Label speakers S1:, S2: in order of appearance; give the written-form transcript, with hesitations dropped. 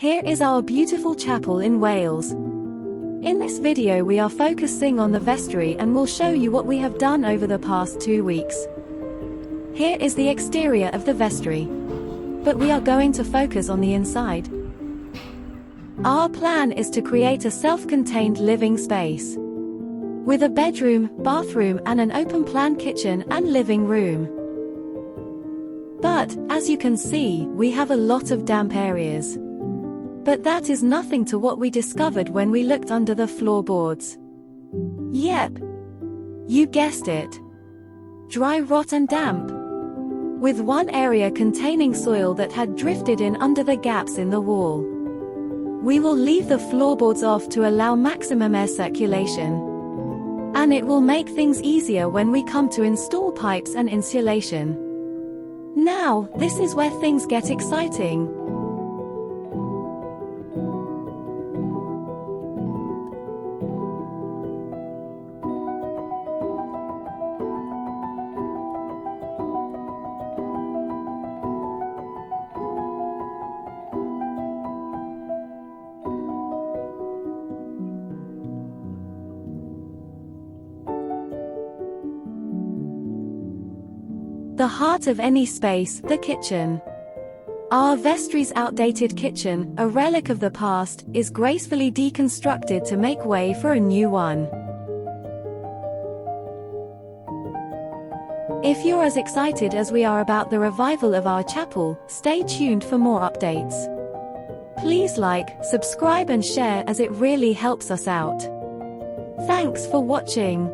S1: Here is our beautiful chapel in Wales. In this video we are focusing on the vestry and will show you what we have done over the past 2 weeks. Here is the exterior of the vestry. But we are going to focus on the inside. Our plan is to create a self-contained living space with a bedroom, bathroom and an open-plan kitchen and living room. But, as you can see, we have a lot of damp areas. But that is nothing to what we discovered when we looked under the floorboards. Yep. You guessed it. Dry rot and damp. With one area containing soil that had drifted in under the gaps in the wall. We will leave the floorboards off to allow maximum air circulation. And it will make things easier when we come to install pipes and insulation. Now, this is where things get exciting. The heart of any space, the kitchen. Our vestry's outdated kitchen, a relic of the past, is gracefully deconstructed to make way for a new one. If you're as excited as we are about the revival of our chapel, stay tuned for more updates. Please like, subscribe and share as it really helps us out. Thanks for watching.